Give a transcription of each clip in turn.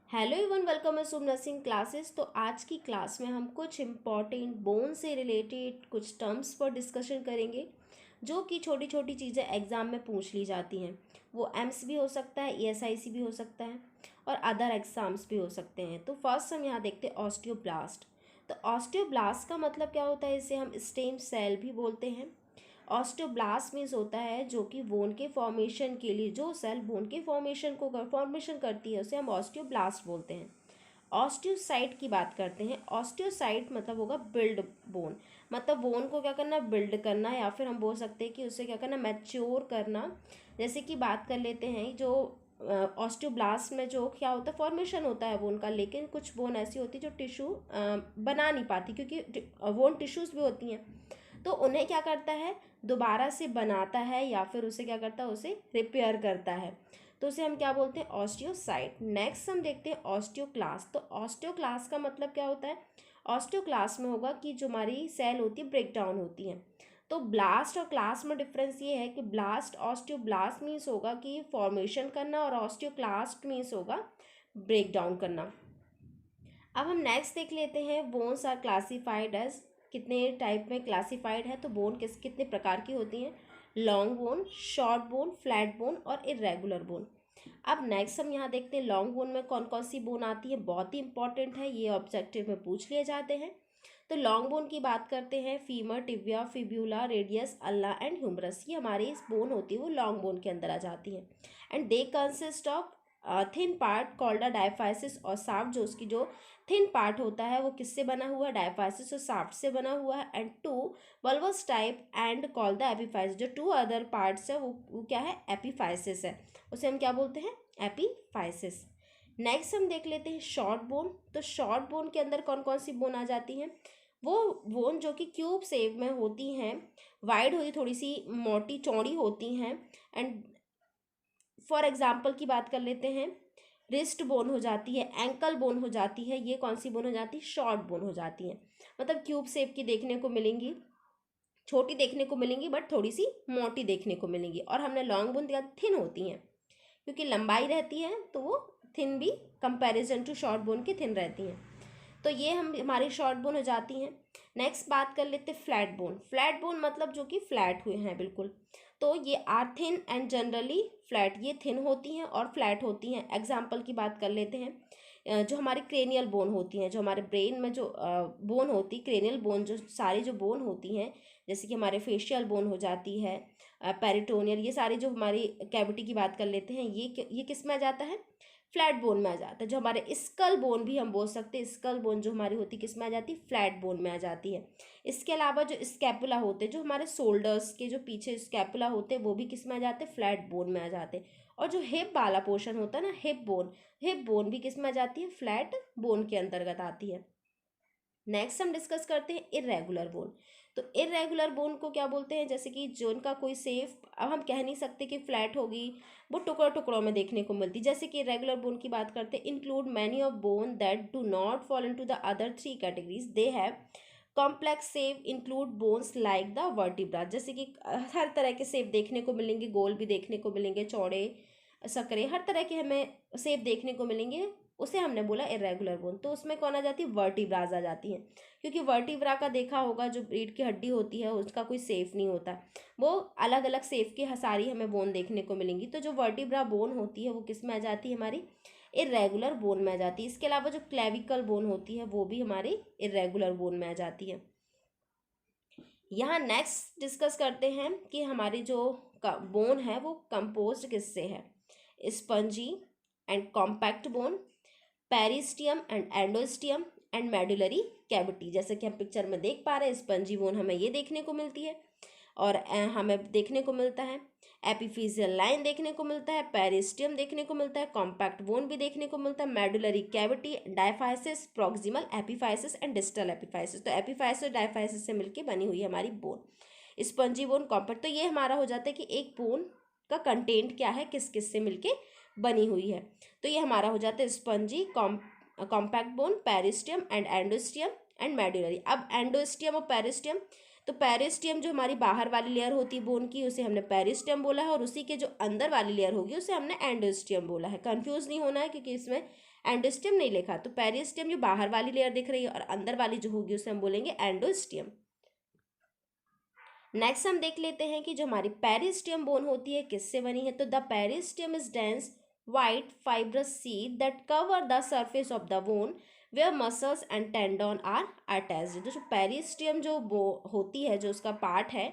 Hello everyone, welcome to nursing classes. तो आज की क्लास में हम कुछ इम्पॉर्टेंट बोन से रिलेटेड कुछ टर्म्स पर डिस्कशन करेंगे जो कि छोटी छोटी चीज़ें एग्ज़ाम में पूछ ली जाती हैं। वो एम्स भी हो सकता है, ईएसआईसी भी हो सकता है और अदर एग्ज़ाम्स भी हो सकते हैं। तो फर्स्ट हम यहाँ देखते हैं ऑस्टियोब्लास्ट। तो ऑस्टियोब्लास्ट का मतलब क्या होता है, इसे हम स्टेम सेल भी बोलते हैं। ऑस्टियोब्लास्ट मीन्स होता है जो कि बोन के फॉर्मेशन के लिए जो सेल बोन के फॉर्मेशन करती है उसे हम ऑस्टियोब्लास्ट बोलते हैं। ऑस्टियोसाइट की बात करते हैं। ऑस्टियोसाइट मतलब होगा बिल्ड बोन, मतलब बोन को क्या करना, बिल्ड करना, या फिर हम बोल सकते हैं कि उसे क्या करना, मैच्योर करना। जैसे कि बात कर लेते हैं जो ऑस्टियोब्लास्ट में जो क्या होता है, फॉर्मेशन होता है बोन का, लेकिन कुछ बोन ऐसी होती है जो टिश्यू बना नहीं पाती, क्योंकि बोन टिश्यूज भी होती हैं, तो उन्हें क्या करता है, दोबारा से बनाता है या फिर उसे क्या करता है, उसे रिपेयर करता है। तो उसे हम क्या बोलते हैं, ऑस्टियोसाइट। नेक्स्ट हम देखते हैं ऑस्टियोक्लास्ट। तो ऑस्टियोक्लास्ट का मतलब क्या होता है, ऑस्टियोक्लास्ट में होगा कि जो हमारी सेल होती है ब्रेक डाउन होती है। तो ब्लास्ट और क्लास में डिफरेंस ये है कि ब्लास्ट, ऑस्टियोब्लास्ट मीन्स होगा कि फॉर्मेशन करना और ऑस्टियोक्लास्ट मीन्स होगा ब्रेक डाउन करना। अब हम नेक्स्ट देख लेते हैं, बोन्स आर क्लासिफाइड एज, कितने टाइप में क्लासिफाइड है, तो बोन कितने प्रकार की होती हैं, long bone, short bone, flat bone और इरेगुलर बोन। अब नेक्स्ट हम यहाँ देखते हैं लॉन्ग बोन में कौन कौन सी बोन आती है, बहुत ही इंपॉर्टेंट है, ये ऑब्जेक्टिव में पूछ लिए जाते हैं। तो लॉन्ग बोन की बात करते हैं, femur, tibia, fibula, radius, ulna and humerus, ये हमारी इस बोन होती है वो लॉन्ग बोन के अंदर आ जाती है। And they consist of thin part called a diaphysis और साफ्ट, जो उसकी जो थिन पार्ट होता है वो किससे बना हुआ है, डायफाइसिस और साफ्ट से बना हुआ है। And two bulbous type and called the epiphysis, जो टू अदर पार्ट्स है वो क्या है, एपिफाइसिस है, उसे हम क्या बोलते हैं, एपिफाइसिस। नेक्स्ट हम देख लेते हैं शॉर्ट बोन। तो शॉर्ट बोन के अंदर कौन कौन सी बोन आ जाती हैं, वो बोन जो कि क्यूब शेप में होती हैं, वाइड होती, थोड़ी सी मोटी चौड़ी होती हैं। एंड फॉर एग्जाम्पल की बात कर लेते हैं, रिस्ट बोन हो जाती है, एंकल बोन हो जाती है, ये कौन सी बोन हो जाती है, शॉर्ट बोन हो जाती है। मतलब क्यूब शेप की देखने को मिलेंगी, छोटी देखने को मिलेंगी बट थोड़ी सी मोटी देखने को मिलेंगी। और हमने लॉन्ग बोन देखा, थिन होती हैं, क्योंकि लंबाई रहती है तो वो थिन भी कंपैरिजन टू शॉर्ट बोन की थिन रहती हैं। तो ये हम हमारी शॉर्ट बोन हो जाती हैं। नेक्स्ट बात कर लेते हैं फ्लैट बोन। फ्लैट बोन मतलब जो कि फ्लैट हुए हैं बिल्कुल, तो ये are thin and generally flat, ये थिन होती हैं और फ्लैट होती हैं। एग्जाम्पल की बात कर लेते हैं, जो हमारी क्रेनियल बोन होती हैं, जो हमारे ब्रेन में जो बोन होती, क्रेनियल बोन, जो सारी जो बोन होती हैं, जैसे कि हमारे फेशियल बोन हो जाती है, पेरिटोनियल, ये सारी जो हमारी कैविटी की बात कर लेते हैं, ये किस में आ जाता है, फ्लैट बोन में आ जाता है। जो हमारे स्कल बोन भी हम बोल सकते हैं, स्कल बोन जो हमारी होती है किस में आ जाती है, फ्लैट बोन में आ जाती है। इसके अलावा जो स्कैपुला होते हैं, जो हमारे शोल्डर्स के जो पीछे स्कैपुला होते हैं, वो भी किस में आ जाते हैं, फ्लैट बोन में आ जाते हैं। और जो हिप वाला पोर्शन होता है ना, हिप बोन भी किस में आ जाती है, फ्लैट बोन के अंतर्गत आती है। नेक्स्ट हम डिस्कस करते हैं इरेगुलर बोन। तो इरेगुलर बोन को क्या बोलते हैं, जैसे कि जो इनका कोई सेफ, अब हम कह नहीं सकते कि फ्लैट होगी, वो टुकड़ों टुकड़ों में देखने को मिलती। जैसे कि इरेगुलर बोन की बात करते हैं, include many of bone that do not fall into the other three categories, they have complex save, include bones like the vertebra. जैसे कि हर तरह के सेव देखने को मिलेंगे, गोल भी देखने को मिलेंगे, चौड़े, सकरे, हर तरह के हमें सेव देखने को मिलेंगे, उसे हमने बोला इरेगुलर बोन। तो उसमें कौन आ जाती है, वर्टिब्राज आ जाती हैं, क्योंकि वर्टिब्रा का देखा होगा, जो रीढ़ की हड्डी होती है उसका कोई सेफ नहीं होता, वो अलग अलग सेफ की सारी हमें बोन देखने को मिलेंगी। तो जो वर्टिब्रा बोन होती है वो किस में आ जाती है, हमारी इरेगुलर बोन में आ जाती है। इसके अलावा जो क्लेविकल बोन होती है वो भी हमारी इरेगुलर बोन में आ जाती है। यहाँ नेक्स्ट डिस्कस करते हैं कि हमारी जो बोन है वो कंपोज्ड किससे है, spongy and compact bone, periosteum and endosteum and medullary cavity. जैसे कि हम पिक्चर में देख पा रहे हैं, स्पंजी बोन हमें ये देखने को मिलती है और हमें देखने को मिलता है, एपिफिजियल लाइन देखने को मिलता है, पेरिस्टियम देखने को मिलता है, कॉम्पैक्ट बोन भी देखने को मिलता है, medullary cavity, diaphysis, proximal epiphysis and distal epiphysis. तो एपिफाइसिस और डायफाइसिस से मिलकर बनी हुई है हमारी बोन, स्पंजी बोन, कॉम्पैक्ट। तो ये हमारा हो जाता है कि एक बोन का कंटेंट क्या है, किस किस से मिलके बनी हुई है। तो ये हमारा हो जाता है spongy, compact bone, periosteum and endosteum and medullary. अब एंडोस्टियम और पेरिस्टियम तो पेरिस्टियम जो हमारी बाहर वाली लेयर होती है बोन की, उसे हमने पेरिस्टियम बोला है, और उसी के जो अंदर वाली लेयर होगी उसे हमने एंडोस्टियम बोला है। कंफ्यूज नहीं होना है क्योंकि इसमें एंडोस्टियम नहीं लिखा। तो पेरिस्टियम जो बाहर वाली लेयर दिख रही है और अंदर वाली जो होगी उसे हम बोलेंगे एंडोस्टियम। नेक्स्ट हम देख लेते हैं कि जो हमारी पेरिस्टियम बोन होती है किससे बनी है। तो the periosteum is dense white fibrous sheath that cover the surface of the bone where muscles and tendon are attached। जो पेरिस्टियम जो होती है, जो उसका पार्ट है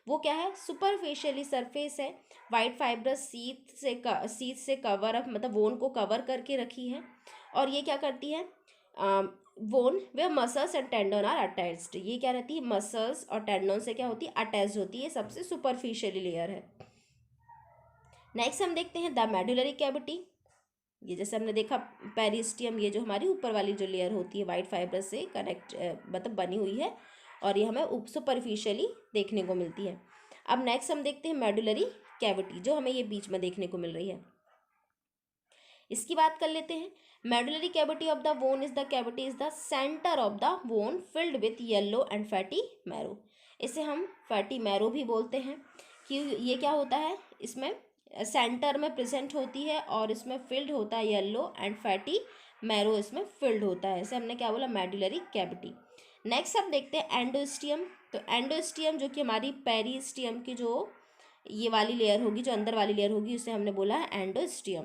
वो क्या है, सुपरफिशियली सरफेस है, वाइट फाइब्रस सीथ से कवर अप, मतलब बोन को कवर करके रखी है। और ये क्या करती है, bone where muscles and tendon are attached, ये क्या रहती है, मसल्स और टेंडन से क्या होती है, अटैच होती है। सबसे सुपरफिशियली लेयर है। नेक्स्ट हम देखते हैं द मेडुलरी कैविटी। ये जैसे हमने देखा पेरिस्टियम, ये जो हमारी ऊपर वाली जो लेयर होती है वाइट फाइब्रस से कनेक्ट मतलब बनी हुई है, और ये हमें सुपरफिशियली देखने को मिलती है। अब नेक्स्ट हम देखते हैं मेडुलरी कैविटी, जो हमें ये बीच में देखने को मिल रही है। इसकी बात कर लेते हैं। Medullary cavity of the bone is the cavity is the centre of the bone filled with yellow and fatty marrow. इसे हम फैटी मैरो भी बोलते हैं कि ये क्या होता है, इसमें सेंटर में प्रेजेंट होती है और इसमें फिल्ड होता है येलो एंड फैटी मैरो, इसमें फिल्ड होता है। इसे हमने क्या बोला, मेडुलरी कैविटी। नेक्स्ट हम देखते हैं एंडोस्टियम। तो एंडोस्टियम जो कि हमारी पेरिस्टियम की जो ये वाली लेयर होगी, जो अंदर वाली लेयर होगी, उसे हमने बोला है एंडोस्टियम।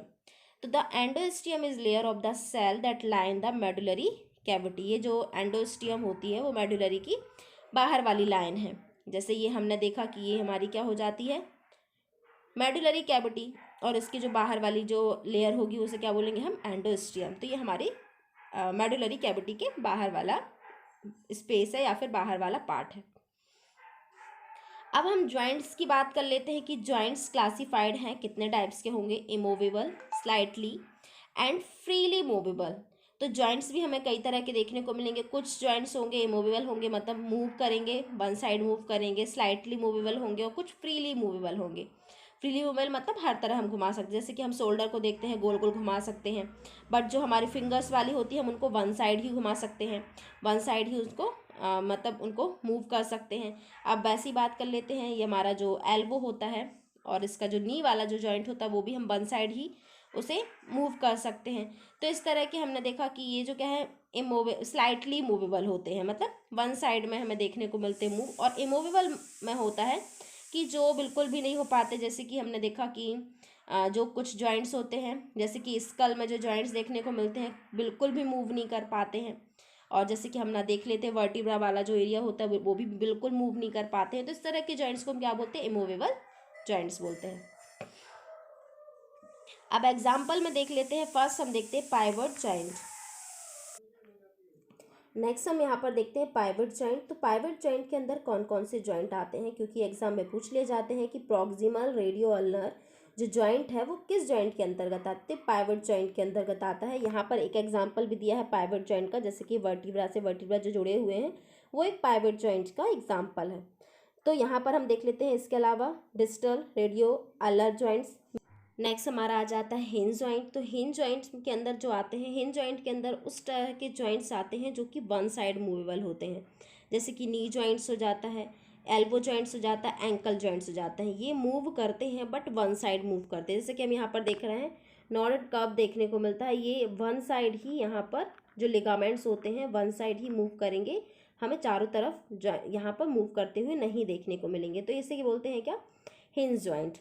तो the endosteum is layer of the cell that line the medullary cavity. ये जो एंडोस्टियम होती है वो मेडुलरी की बाहर वाली लाइन है। जैसे ये हमने देखा कि ये हमारी क्या हो जाती है, मेडुलरी कैविटी, और इसकी जो बाहर वाली जो लेयर होगी उसे क्या बोलेंगे हम, एंडोस्टियम। तो ये हमारी मेडुलरी कैविटी के बाहर वाला स्पेस है या फिर बाहर वाला पार्ट है। अब हम जॉइंट्स की बात कर लेते हैं कि जॉइंट्स क्लासिफाइड हैं कितने टाइप्स के होंगे, immovable, slightly and freely movable. तो जॉइंट्स भी हमें कई तरह के देखने को मिलेंगे। कुछ जॉइंट्स होंगे इमूवेबल होंगे, मतलब मूव करेंगे, वन साइड मूव करेंगे, स्लाइटली मूवेबल होंगे, और कुछ फ्रीली मूवेबल होंगे। फ्रीली मूवेबल मतलब हर तरह हम घुमा सकते हैं। जैसे कि हम शोल्डर को देखते हैं, गोल गोल घुमा सकते हैं, बट जो हमारी फिंगर्स वाली होती है हम उनको वन साइड ही घुमा सकते हैं, वन साइड ही उसको मतलब उनको मूव कर सकते हैं। अब वैसी बात कर लेते हैं, ये हमारा जो एल्बो होता है और इसका जो नी वाला जो जॉइंट होता है वो भी हम वन साइड ही उसे मूव कर सकते हैं। तो इस तरह के हमने देखा कि ये जो क्या है, स्लाइटली मूवेबल होते हैं, मतलब वन साइड में हमें देखने को मिलते हैं मूव। और इमूवेबल में होता है कि जो बिल्कुल भी नहीं हो पाते, जैसे कि हमने देखा कि जो कुछ जॉइंट्स होते हैं, जैसे कि स्कल में जो जॉइंट्स देखने को मिलते हैं बिल्कुल भी मूव नहीं कर पाते हैं। और जैसे कि हम ना देख लेते हैं वर्टिब्रा वाला जो एरिया होता है वो भी बिल्कुल मूव नहीं कर पाते हैं। तो इस तरह के जॉइंट्स को हम क्या बोलते हैं, इमूवेबल जॉइंट्स बोलते हैं। अब एग्जाम्पल में देख लेते हैं। फर्स्ट हम देखते हैं पाइवट जॉइंट। नेक्स्ट हम यहाँ पर देखते हैं पाइवट जॉइंट। तो पाइवट जॉइंट के अंदर कौन कौन से जॉइंट आते हैं, क्योंकि एग्जाम में पूछ लिए जाते हैं कि प्रॉक्सिमल रेडियो अल्नर जो जॉइंट है वो किस जॉइंट के अंतर्गत आते हैं, पाइवट जॉइंट के अंतर्गत आता है। यहाँ पर एक एग्जाम्पल भी दिया है पाइवट जॉइंट का, जैसे कि वर्टिब्रा से वर्टिब्रा जो जुड़े हुए हैं वो एक पाइवट जॉइंट का एग्जाम्पल है। तो यहाँ पर हम देख लेते हैं इसके अलावा distal radio ulnar joints. Next हमारा आ जाता है हिंज जॉइंट। तो हिंज जॉइंट के अंदर जो आते हैं, हिंज जॉइंट के अंदर उस तरह के जॉइंट्स आते हैं जो कि वन साइड मूवेबल होते हैं, जैसे कि नी जॉइंट्स हो जाता है, एल्बो जॉइंट्स हो जाता है, एंकल जॉइंट्स हो जाते हैं। ये मूव करते हैं बट वन साइड मूव करते हैं। जैसे कि हम यहाँ पर देख रहे हैं नॉर्डेड कर्व देखने को मिलता है, ये वन साइड ही यहाँ पर जो लिगामेंट्स होते हैं वन साइड ही मूव करेंगे, हमें चारों तरफ यहाँ पर मूव करते हुए नहीं देखने को मिलेंगे। तो इसे बोलते हैं क्या, हिंज जॉइंट।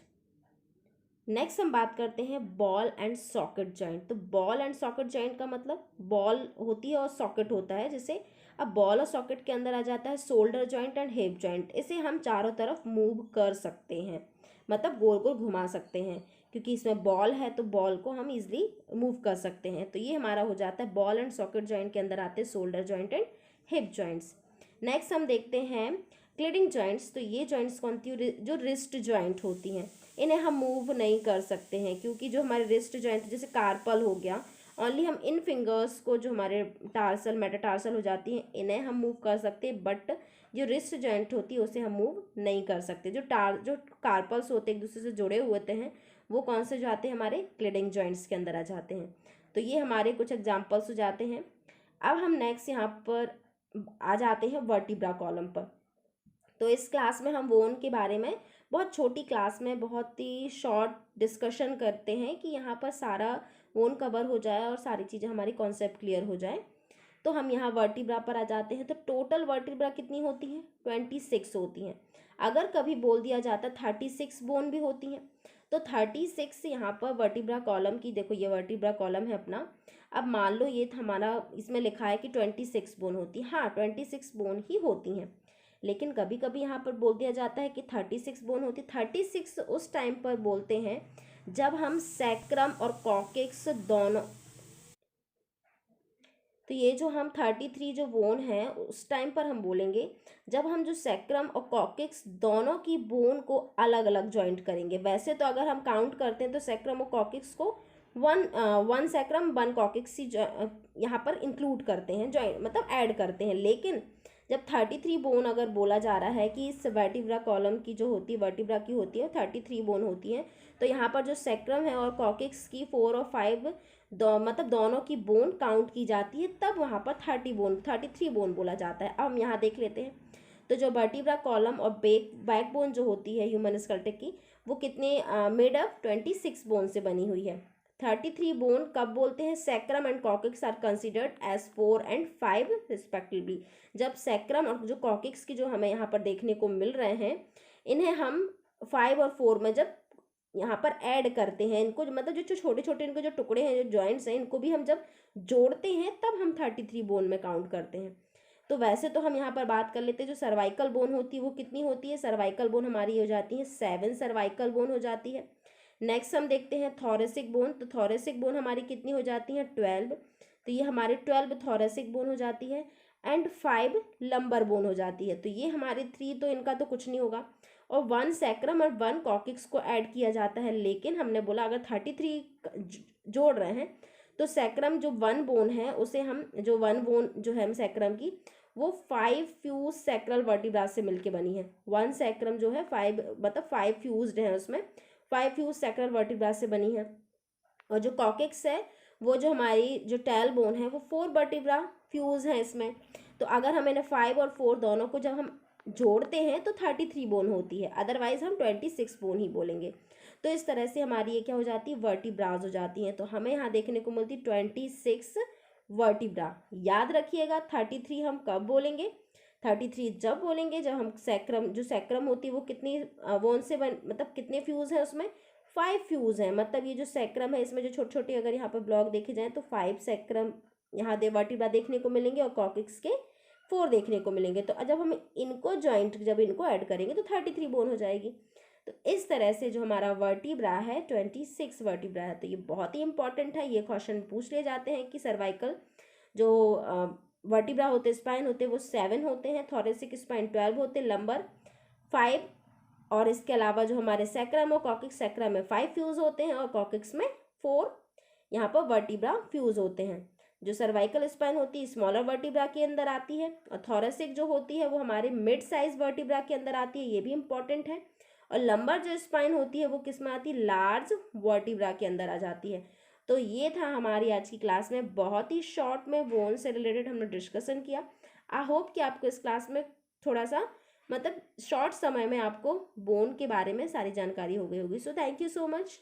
नेक्स्ट हम बात करते हैं बॉल एंड सॉकेट जॉइंट। तो बॉल एंड सॉकेट जॉइंट का मतलब बॉल होती है और सॉकेट होता है। जैसे अब बॉल और सॉकेट के अंदर आ जाता है shoulder joint and hip joint. इसे हम चारों तरफ मूव कर सकते हैं, मतलब गोल गोल घुमा सकते हैं, क्योंकि इसमें बॉल है तो बॉल को हम इजिली मूव कर सकते हैं। तो ये हमारा हो जाता है बॉल एंड सॉकेट जॉइंट के अंदर आते हैं shoulder joint and hip joints. Next हम देखते हैं क्लीडिंग जॉइंट्स। तो ये जॉइंट्स कौन सी, जो रिस्ट जॉइंट होती हैं, इन्हें हम मूव नहीं कर सकते हैं, क्योंकि जो हमारे रिस्ट जॉइंट जैसे कार्पल हो गया, ओनली हम इन फिंगर्स को जो हमारे टार्सल मेटाटार्सल हो जाती हैं इन्हें हम मूव कर सकते हैं, बट जो रिस्ट जॉइंट होती है उसे हम मूव नहीं कर सकते। जो कार्पल्स होते हैं एक दूसरे से जुड़े हुए होते हैं वो कौन से जो आते हैं, हमारे क्लीडिंग जॉइंट्स के अंदर आ जाते हैं। तो ये हमारे कुछ एग्जाम्पल्स हो जाते हैं। अब हम नेक्स्ट यहाँ पर आ जाते हैं वर्टिब्रा कॉलम पर। तो इस क्लास में हम बोन के बारे में बहुत छोटी क्लास में बहुत ही शॉर्ट डिस्कशन करते हैं कि यहाँ पर सारा बोन कवर हो जाए और सारी चीज़ें हमारी कॉन्सेप्ट क्लियर हो जाए। तो हम यहाँ वर्टिब्रा पर आ जाते हैं। तो टोटल वर्टिब्रा कितनी होती हैं? 26 होती हैं। अगर कभी बोल दिया जाता 36 बोन भी होती हैं। तो 36 यहाँ पर वर्टिब्रा कॉलम की, देखो ये वर्टिब्रा कॉलम है अपना। अब मान लो ये हमारा इसमें लिखा है कि 26 बोन होती है। हाँ, 26 बोन ही होती हैं, लेकिन कभी कभी यहाँ पर बोल दिया जाता है कि 36 बोन होती। 36 उस टाइम पर बोलते हैं जब हम सैक्रम और कॉकेक्स दोनों, तो ये जो हम 33 जो बोन है उस टाइम पर हम बोलेंगे जब हम जो सैक्रम और कॉकेक्स दोनों की बोन को अलग अलग जॉइंट करेंगे। वैसे तो अगर हम काउंट करते हैं तो सैक्रम और कॉकेक्स को वन सैक्रम वन कॉकेक्स ही यहाँ पर इंक्लूड करते हैं, जॉइंट मतलब ऐड करते हैं। लेकिन जब 33 बोन अगर बोला जा रहा है कि इस वर्टिब्रा कॉलम की जो होती है, वर्टिब्रा की होती है 33 बोन होती है, तो यहाँ पर जो सैक्रम है और कॉकेक्स की 4 और 5 मतलब दोनों की बोन काउंट की जाती है, तब वहाँ पर 33 बोन बोला जाता है। अब हम यहाँ देख लेते हैं। तो जो वर्टिब्रा कॉलम और बैकबोन जो होती है ह्यूमन स्केलेटन की, वो कितने मेड अप 26 बोन से बनी हुई है। 33 बोन कब बोलते हैं? Sacrum and coccyx are considered as 4 and 5 respectively. जब सैक्रम और जो कॉकेक्स की जो हमें यहाँ पर देखने को मिल रहे हैं, इन्हें हम 5 और 4 में जब यहाँ पर ऐड करते हैं, इनको मतलब जो छोटे छोटे इनके जो टुकड़े हैं, जो जॉइंट्स हैं, इनको भी हम जब जोड़ते हैं तब हम 33 बोन में काउंट करते हैं। तो वैसे तो हम यहाँ पर बात कर लेते हैं जो सर्वाइकल बोन होती है वो कितनी होती है। सर्वाइकल बोन हमारी हो जाती है 7 सर्वाइकल बोन हो जाती है। नेक्स्ट हम देखते हैं थोरेसिक बोन। तो थोरेसिक बोन हमारी कितनी हो जाती है? 12। तो ये हमारे 12 थोरेसिक बोन हो जाती है एंड 5 लंबर बोन हो जाती है। तो ये हमारे 3 तो इनका तो कुछ नहीं होगा, और 1 सैक्रम और 1 कॉकेक्स को ऐड किया जाता है। लेकिन हमने बोला अगर 33 जोड़ रहे हैं तो सैक्रम जो 1 बोन है उसे हम, जो 1 बोन जो है सैक्रम की, वो 5 फ्यूज सैक्रल वर्टिब्रा से मिलके बनी है। 1 सैक्रम जो है 5 मतलब 5 फ्यूज्ड है, उसमें 5 फ्यूज सैक्रल वर्टिब्रा से बनी है। और जो कॉकेक्स है वो जो हमारी जो टेल बोन है वो 4 वर्टिब्रा फ्यूज है इसमें। तो अगर हम इन्हें 5 और 4 दोनों को जब हम जोड़ते हैं तो 33 बोन होती है, अदरवाइज हम 26 बोन ही बोलेंगे। तो इस तरह से हमारी ये क्या हो जाती है? वर्टिब्राज हो जाती हैं। तो हमें यहाँ देखने को मिलती 26 वर्टिब्रा। याद रखिएगा 33 हम कब बोलेंगे? 33 जब बोलेंगे जब हम सैक्रम, जो सैक्रम होती है वो कितनी बोन से मतलब कितने फ्यूज है उसमें? 5 फ्यूज है। मतलब ये जो सैक्रम है इसमें जो छोटे छोटे अगर यहाँ पर ब्लॉक देखे जाएँ तो 5 सैक्रम यहाँ वर्टिब्रा देखने को मिलेंगे और कॉकेक्स के 4 देखने को मिलेंगे। तो जब हम इनको जॉइंट, जब इनको ऐड करेंगे तो 33 बोन हो जाएगी। तो इस तरह से जो हमारा वर्टिब्रा है 26 वर्टिब्रा है। तो ये बहुत ही इंपॉर्टेंट है, ये क्वेश्चन पूछ लिए जाते हैं कि सर्वाइकल जो वर्टिब्रा होते हैं, स्पाइन होते हैं, वो 7 होते हैं, थोरेसिक स्पाइन 12 होते हैं, लंबर 5, और इसके अलावा जो हमारे सैक्रम और कॉकेक्स, सैक्रम में 5 फ्यूज होते हैं और कॉकेक्स में 4 यहाँ पर वर्टिब्रा फ्यूज होते हैं। जो सर्वाइकल स्पाइन होती है स्मॉलर वर्टिब्रा के अंदर आती है, और थोरेसिक जो होती है वो हमारे मिड साइज वर्टिब्रा के अंदर आती है, ये भी इंपॉर्टेंट है। और लंबर जो स्पाइन होती है वो किस में आती है? लार्ज वर्टिब्रा के अंदर आ जाती है। तो ये था हमारी आज की क्लास में, बहुत ही शॉर्ट में बोन से रिलेटेड हमने डिस्कशन किया। आई होप कि आपको इस क्लास में थोड़ा सा मतलब शॉर्ट समय में आपको बोन के बारे में सारी जानकारी हो गई होगी। So thank you so much.